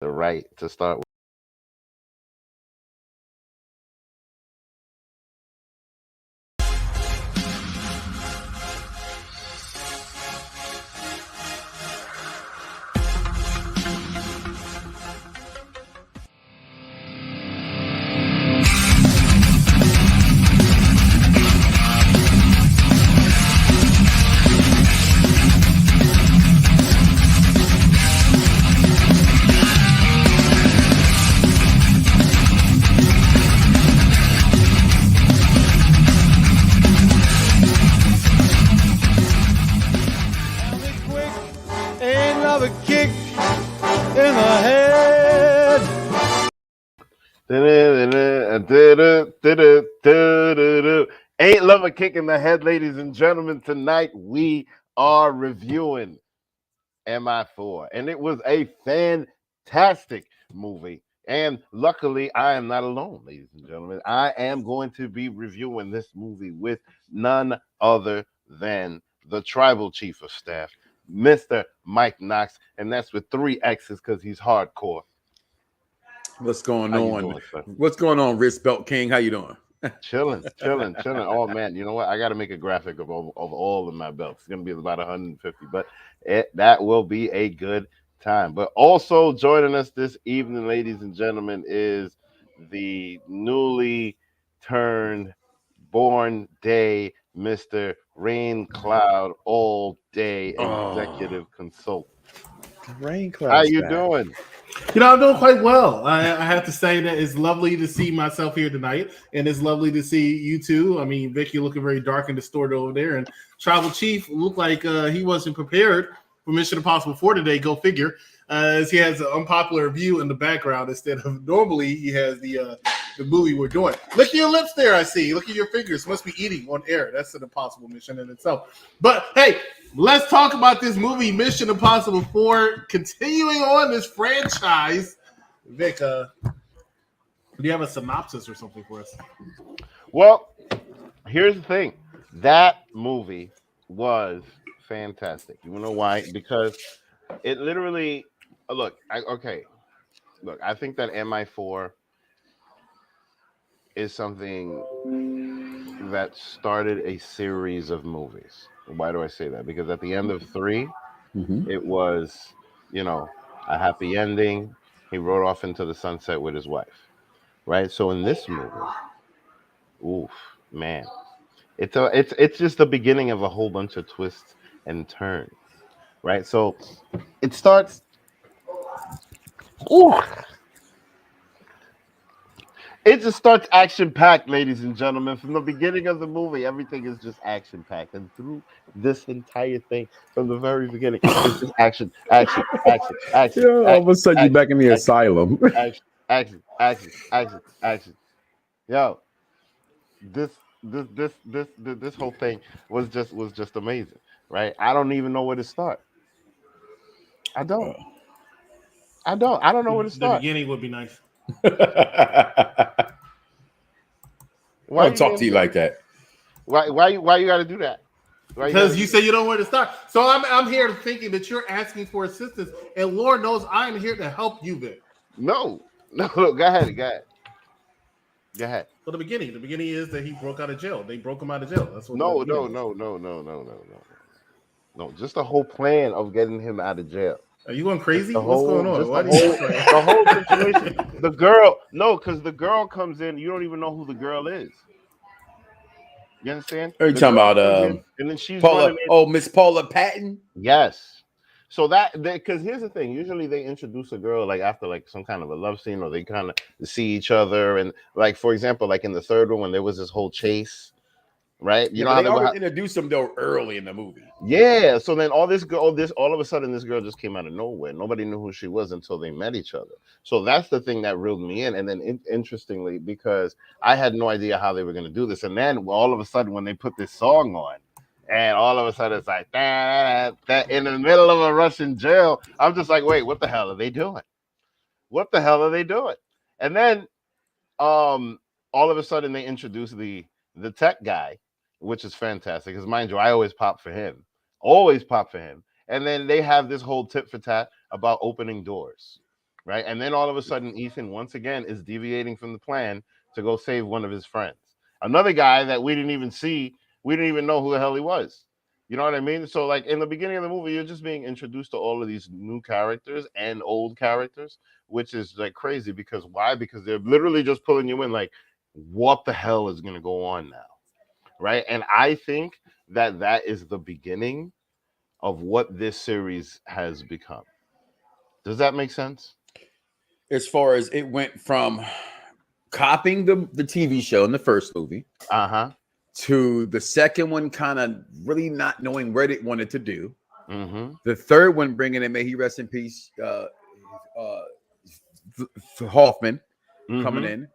the right to start with. Quick, ain't another kick in the head. Ain't love a kick in the head, ladies and gentlemen. Tonight we are reviewing MI4, and it was a fantastic movie. And luckily, I am not alone, ladies and gentlemen. I am going to be reviewing this movie with none other than the tribal chief of staff, Mr. Mike Knox, and that's with three X's because he's hardcore. What's going How you on? doing, sir? What's going on, Wrist Belt King? How you doing? Chilling. Oh man, you know what? I got to make a graphic of all of my belts. It's gonna be about 150, but that will be a good time. But also joining us this evening, ladies and gentlemen, is the newly turned born day Mr. Rain Cloud All Day Executive Consultant. Rain How clouds you back. doing? I'm doing quite well. I have to say that it's lovely to see myself here tonight, and it's lovely to see you too. I mean, Vic, you're looking very dark and distorted over there, and Tribal Chief looked like he wasn't prepared for Mission Impossible 4 today. Go figure, as he has an unpopular view in the background instead of normally he has the movie we're doing. Look at your lips there, I see. Look at your fingers. Must be eating on air. That's an impossible mission in itself. But hey, let's talk about this movie, Mission Impossible 4, continuing on this franchise. Vic, do you have a synopsis or something for us? Well, here's the thing. That movie was fantastic. You know why? Because it literally look, I think that MI4 is something that started a series of movies. Why do I say that? Because at the end of 3, it was, you know, a happy ending. He rode off into the sunset with his wife. Right? So in this movie, oof, man. It's just the beginning of a whole bunch of twists and turns. Right? So it starts. Ooh, it just starts action packed, ladies and gentlemen. From the beginning of the movie, everything is just action packed, and through this entire thing, from the very beginning, it's just action, action, action, action, Yeah, all of a sudden you're action, back in the action, asylum. action, action, action, action, action. Yo, this, this whole thing was just amazing, right? I don't even know where to start. I don't. I don't know where to The start. beginning would be nice. I Why don't you talk to you getting? like that. Why you got to do that? Why you got to Because you do say that? you don't know where to start. So I'm here thinking that you're asking for assistance, and Lord knows I'm here to help you, Vic. No, no. Go ahead, go ahead, go ahead. So the beginning is that he broke out of jail. They broke him out of jail. That's what the No, no, beginning was. no, no, no, no, no, no, no. Just the whole plan of getting him out of jail. Are you going Just crazy? the What's going whole, on? just Why do you look the whole like? situation. The girl, no, because the girl comes in. You don't even know who the girl is. You understand? Are you The talking girl about comes in, and then she's running Paula? in. Oh, Miss Paula Patton. Yes. So that because here's the thing. Usually they introduce a girl like after like some kind of a love scene, or they kind of see each other, and like for example, like in the third one when there was this whole chase, right? You Yeah, know but how they they were. always introduced them though early in the movie. Yeah, so then all of a sudden, this girl just came out of nowhere. Nobody knew who she was until they met each other. So that's the thing that reeled me in. And then, interestingly, because I had no idea how they were going to do this, and then all of a sudden, when they put this song on, and all of a sudden it's like that in the middle of a Russian jail, I'm just like, wait, what the hell are they doing? What the hell are they doing? And then, um, all of a sudden, they introduce the tech guy, which is fantastic. Because mind you, I always pop for him. And then they have this whole tit for tat about opening doors. right? And then all of a sudden, Ethan once again is deviating from the plan to go save one of his friends. Another guy that we didn't even see, we didn't even know who the hell he was. You know what I mean? So, like in the beginning of the movie, you're just being introduced to all of these new characters and old characters, which is like crazy because why? Because they're literally just pulling you in, like, what the hell is going to go on now? Right. And I think that that is the beginning of what this series has become. Does that make sense? As far as it went from copying the TV show in the first movie Uh-huh. to the second one kind of really not knowing where it wanted to do. Mm-hmm. The third one bringing in, may he rest in peace, Hoffman coming in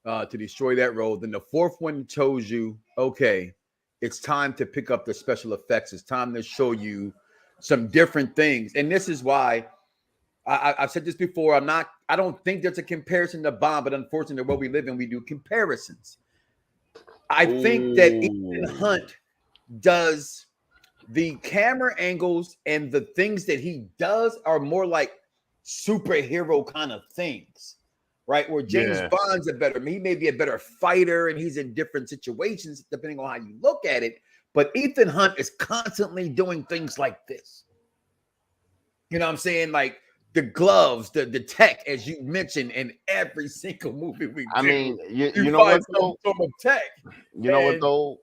to destroy that role. Then the fourth one chose you, okay, it's time to pick up the special effects. It's time to show you some different things. And this is why I've said this before. I don't think there's a comparison to Bond, but unfortunately, the world we live in, we do comparisons. I think that Ethan Hunt does the camera angles and the things that he does are more like superhero kind of things, right? Where James Bond's he may be a better fighter and he's in different situations depending on how you look at it. But Ethan Hunt is constantly doing things like this. You know what I'm saying? Like the gloves, the tech, as you mentioned, in every single movie we do. I mean, you know what though? Some of tech. You know what though?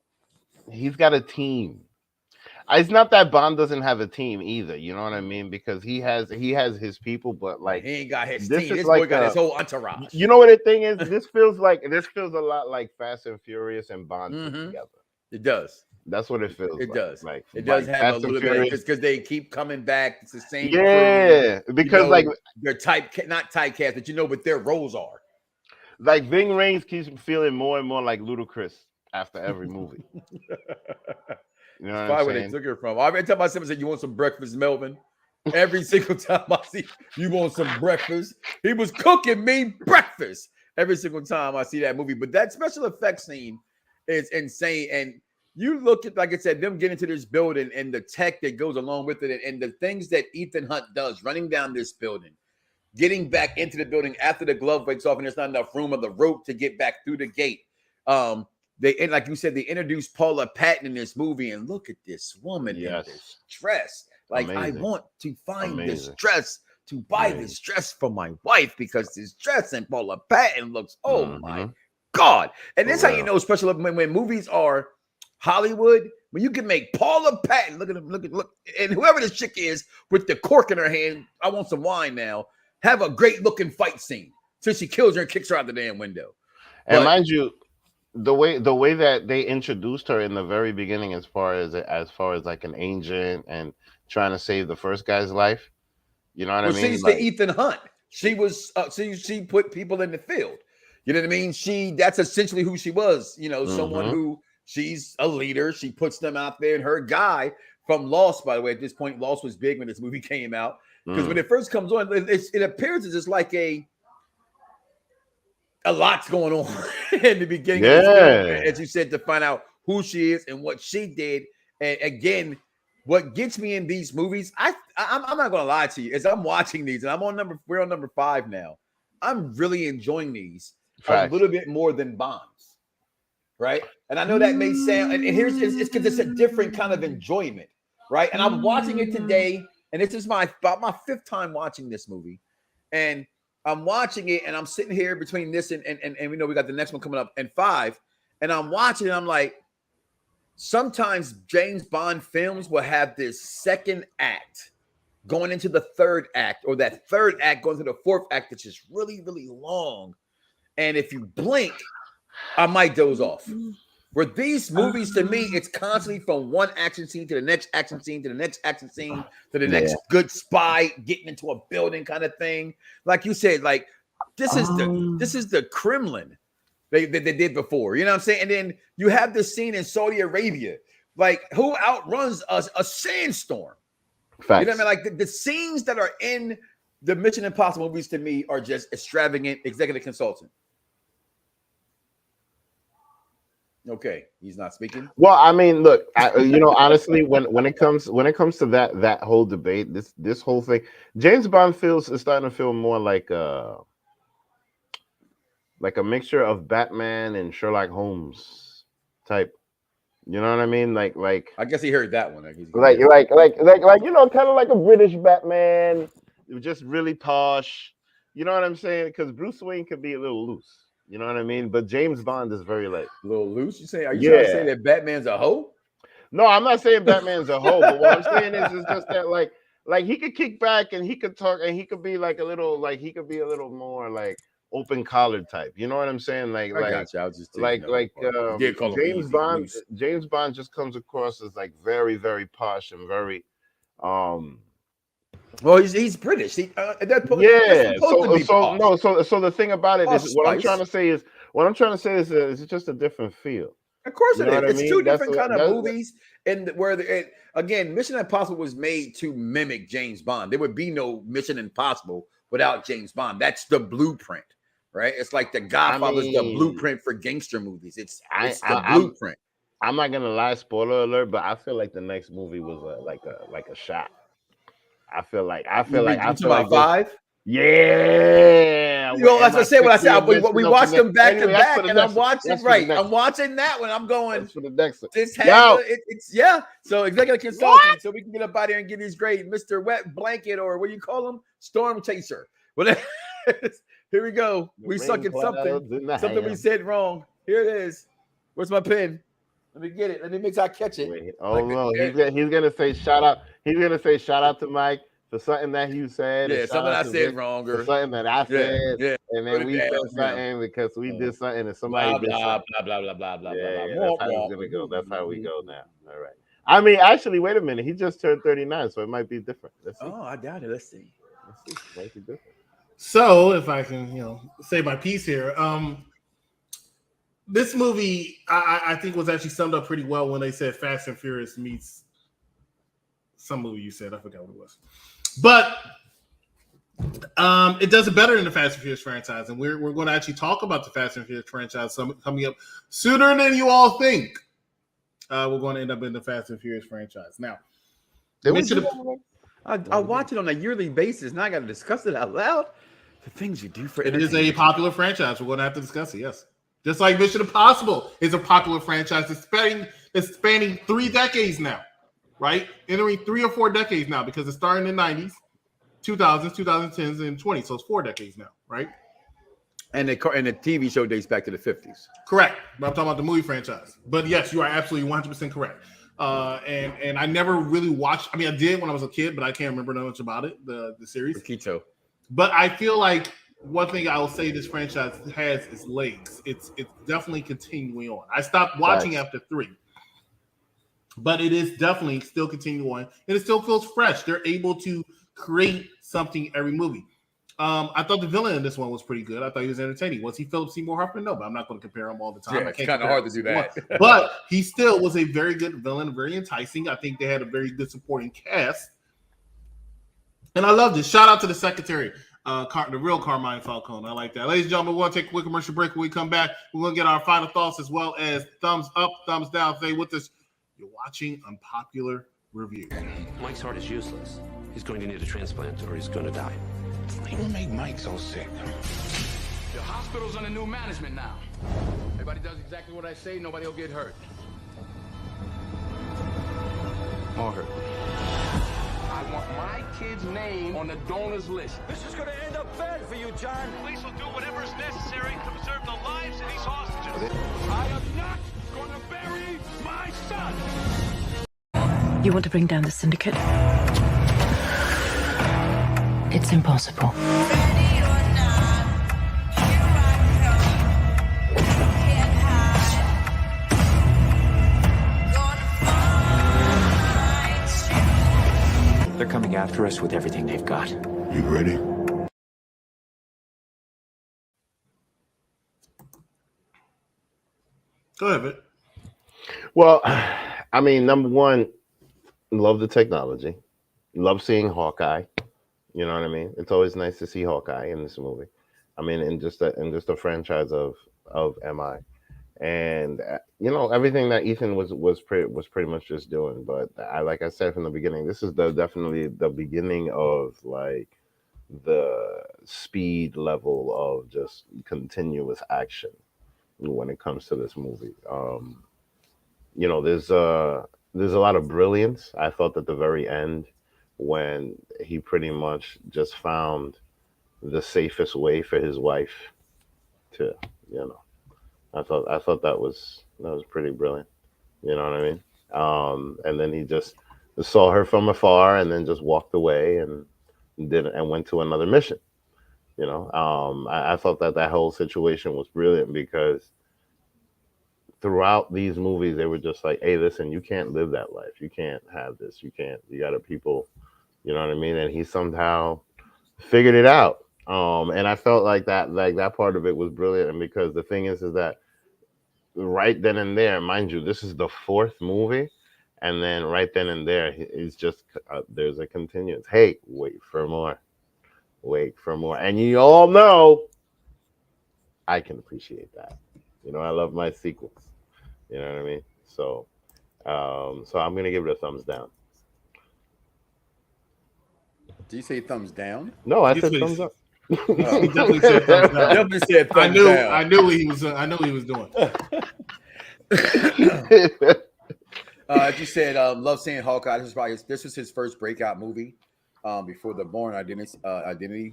He's got a team. It's not that Bond doesn't have a team either. You know what I mean? Because he has his people, but like he ain't got his this team. is This like boy got his whole entourage. You know what the thing is? This feels a lot like Fast and Furious and Bond put together. It does. That's what it feels. It does. Like it does have Fast a little bit because they keep coming back. It's the same. Yeah, crew. Because you know, they're not typecast, but you know what their roles are. Like Ving Rhames keeps feeling more and more like Ludacris after every movie. You know what I'm saying? Where they took it from. Every time I said, "You want some breakfast, Melvin?" Every single time I see you want some breakfast, he was cooking me breakfast every single time I see that movie. But that special effects scene is insane. And you look at, like I said, them getting into this building and the tech that goes along with it, and the things that Ethan Hunt does running down this building, getting back into the building after the glove breaks off, and there's not enough room of the rope to get back through the gate. And like you said, they introduced Paula Patton in this movie, and look at this woman in this dress. Like, amazing. I want to find this dress to buy this dress for my wife because this dress and Paula Patton looks, my God. And this is how you know special when movies are Hollywood, when you can make Paula Patton, look, and whoever this chick is with the cork in her hand, I want some wine now, have a great looking fight scene till she kills her and kicks her out the damn window. And mind you, the way that they introduced her in the very beginning, as far as like an agent and trying to save the first guy's life, you know what I mean? She's the Ethan Hunt. She was she put people in the field. You know what I mean? That's essentially who she was. You know, someone who she's a leader. She puts them out there, and her guy from Lost, by the way, at this point, Lost was big when this movie came out because when it first comes on, it appears as just like a lot's going on in the beginning of this film, as you said, to find out who she is and what she did. And again, what gets me in these movies, I'm not gonna lie to you, as I'm watching these, and we're on number 5 now. I'm really enjoying these a little bit more than Bonds, right? And I know that may sound, and here's it's because it's a different kind of enjoyment, right? And I'm watching it today, and this is about my 5th time watching this movie, and I'm watching it, and I'm sitting here between this and we know we got the next one coming up and 5, and I'm watching it. I'm like, sometimes James Bond films will have this second act going into the third act, or that third act going to the fourth act that's just really, really long. And if you blink, I might doze off. Where these movies, to me, it's constantly from one action scene to the next action scene to the next action scene to the next good spy getting into a building kind of thing. Like you said, like this is the Kremlin they did before. You know what I'm saying? And then you have this scene in Saudi Arabia. Like, who outruns us? A sandstorm. Facts. You know what I mean? Like the scenes that are in the Mission Impossible movies to me are just extravagant. Executive consultant. Okay, he's not speaking. Well, I mean, look, honestly, when it comes to that whole debate, this whole thing, James Bond is starting to feel more like a mixture of Batman and Sherlock Holmes type. You know what I mean? Like I guess he heard that one. Kind of like a British Batman, just really posh. You know what I'm saying? Because Bruce Wayne could be a little loose. You know what I mean? But James Bond is very like a little loose. Are you trying to say that Batman's a hoe? No, I'm not saying Batman's a hoe. But what I'm saying is just that like he could kick back and he could talk and he could be like a little more like open collared type. You know what I'm saying? I got you. I was just James Bond just comes across as like very, very posh and very well, he's British. So the thing about it is what I'm trying to say is it's just a different feel. Of course it is. It's two different kind of movies, and again, Mission Impossible was made to mimic James Bond. There would be no Mission Impossible without James Bond. That's the blueprint, right? It's like The Godfather's the blueprint for gangster movies. It's the blueprint. I'm not gonna lie, spoiler alert, but I feel like the next movie was like a shot. I feel like five. Yeah, that's what I said. What I said, we watched them back to back, and I'm watching I'm watching that one. I'm going for the next one. So executive consultant, so we can get up out here and get these great Mr. Wet Blanket or what do you call him, Storm Chaser. Well, here we go. We suck at something we said wrong. Here it is. Where's my pen? Let me get it. Let me make sure I catch it. He's gonna say shout out. He's gonna say shout out to Mike for something that you said. Yeah, something I said wrong, or something that I said, and then we said something because we did something and somebody did something. Blah blah blah. That's how it's gonna go. That's how we go now. All right. I mean, actually, wait a minute. He just turned 39, so it might be different. Let's see. Oh, I doubt it. Let's see. It might be different. So, if I can, say my piece here. This movie, I think, was actually summed up pretty well when they said Fast and Furious meets some movie you said. I forgot what it was. But it does it better than the Fast and Furious franchise. And we're going to actually talk about the Fast and Furious franchise coming up sooner than you all think. We're going to end up in the Fast and Furious franchise. Now, I watch it on a yearly basis. Now I got to discuss it out loud. The things you do for it is a popular franchise. We're going to have to discuss it, yes. Just like Mission Impossible is a popular franchise. It's spanning 3 decades now, right? Entering 3 or 4 decades now because it started in the 90s, 2000s, 2010s, and 20s. So it's 4 decades now, right? And the TV show dates back to the 50s. Correct. But I'm talking about the movie franchise. But yes, you are absolutely 100% correct. And I never really watched. I mean, I did when I was a kid, but I can't remember much about it, the series. Quito. But I feel like one thing I will say this franchise has is legs. It's definitely continuing on. I stopped watching after 3, but it is definitely still continuing on, and it still feels fresh. They're able to create something every movie. I thought the villain in this one was pretty good. I thought he was entertaining. Was he Philip Seymour Hoffman? No, but I'm not going to compare him all the time. Yeah, it's kind of hard to do that. But he still was a very good villain, very enticing. I think they had a very good supporting cast, and I loved it. Shout out to the secretary. The real Carmine Falcone. I like that. Ladies and gentlemen, we're going to take a quick commercial break. When we come back, we're going to get our final thoughts as well as thumbs up, thumbs down. Stay with us. You're watching Unpopular Review. Mike's heart is useless. He's going to need a transplant or he's going to die. What made Mike so sick? The hospital's under new management now. Everybody does exactly what I say. Nobody will get hurt. Or hurt. I want my kid's name on the donors list. This is going to end up bad for you, John. Police will do whatever is necessary to preserve the lives of these hostages. I am not going to bury my son. You want to bring down the syndicate? It's impossible. They're coming after us with everything they've got. You ready? Go ahead, Vic. Well, I mean, number one, love the technology. Love seeing Hawkeye. You know what I mean? It's always nice to see Hawkeye in this movie. I mean, in just a franchise of MI. and you know, everything that Ethan was pretty much just doing. But like I said from the beginning, this is definitely the beginning of like the speed level of just continuous action when it comes to this movie. You know, there's a lot of brilliance. I thought at the very end when he pretty much just found the safest way for his wife to, you know, I thought that was pretty brilliant. You know what I mean? And then he just saw her from afar and then just walked away and went to another mission. You know, I thought that whole situation was brilliant because throughout these movies they were just like, hey, listen, you can't live that life. You can't have this. You can't. You got to people. You know what I mean? And he somehow figured it out. And I felt like that part of it was brilliant. And because the thing is that right then and there, mind you, this is the fourth movie, and then right then and there, it's just there's a continuance. Hey, wait for more, and you all know I can appreciate that. You know, I love my sequels. You know what I mean? So, so I'm gonna give it a thumbs down. Did you say thumbs down? No, I said thumbs up. He definitely said thumbs down. Definitely said thumbs down. I knew he was doing. As you said, love seeing Hawkeye. This was his first breakout movie before the Bourne Identity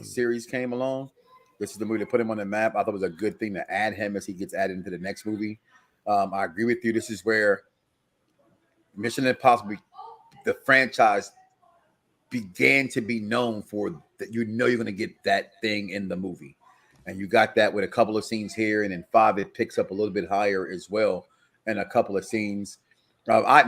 series came along. This is the movie that put him on the map. I thought it was a good thing to add him as he gets added into the next movie. I agree with you. This is where Mission Impossible, the franchise, began to be known for that. You know you're going to get that thing in the movie. And you got that with a couple of scenes here, and in 5 it picks up a little bit higher as well, and a couple of scenes.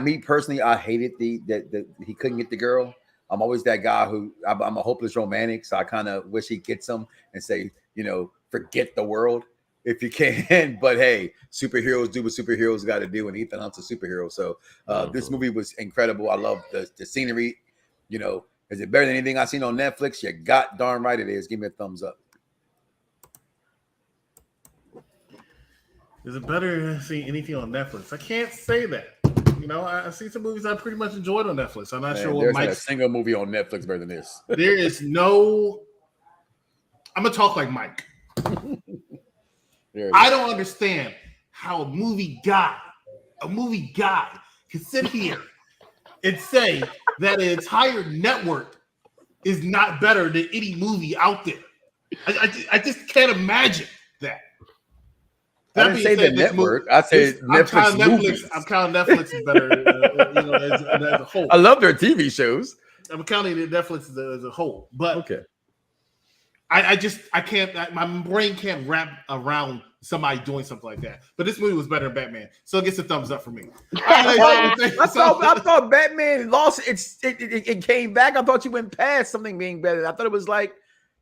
Me personally, I hated that he couldn't get the girl. I'm always that guy who I'm a hopeless romantic, so I kind of wish he gets them and say, you know, forget the world if you can. But hey, superheroes do what superheroes got to do, and Ethan Hunt's a superhero. So this movie was incredible. I love the scenery. You know, is it better than anything I've seen on Netflix? You got darn right it is. Give me a thumbs up. Is it better than seeing anything on Netflix? I can't say that. You know, I see some movies I pretty much enjoyed on Netflix. I'm not sure what there's Mike's... not a single movie on Netflix better than this. There is no... I'm going to talk like Mike. I don't understand how a movie guy can sit here and say that an entire network is not better than any movie out there. I just can't imagine that. I didn't say the network. I said Netflix movies. I'm counting Netflix is better, you know, as a whole. I love their TV shows. I'm counting Netflix as a whole, but okay. I can't. My brain can't wrap around somebody doing something like that. But this movie was better than Batman, so it gets a thumbs up for me. I thought Batman lost. It came back. I thought you went past something being better. I thought it was like,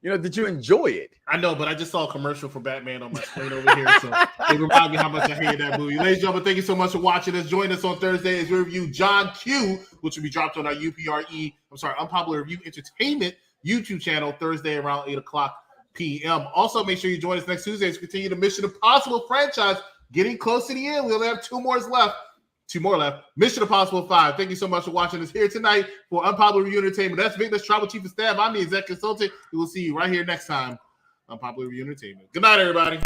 you know, did you enjoy it? I know, but I just saw a commercial for Batman on my screen over here, so it reminded me how much I hated that movie. Ladies and gentlemen, thank you so much for watching us. Join us on Thursday as we review John Q, which will be dropped on our Unpopular Review Entertainment YouTube channel Thursday around 8:00 p.m. Also, make sure you join us next Tuesday to continue the Mission Impossible franchise. Getting close to the end. We only have 2 more left. Mission Impossible 5. Thank you so much for watching us here tonight for Unpopular Review Entertainment. That's Vic, that's Travel Chief of Staff. I'm the Executive Consultant. We will see you right here next time on Unpopular Review Entertainment. Good night, everybody.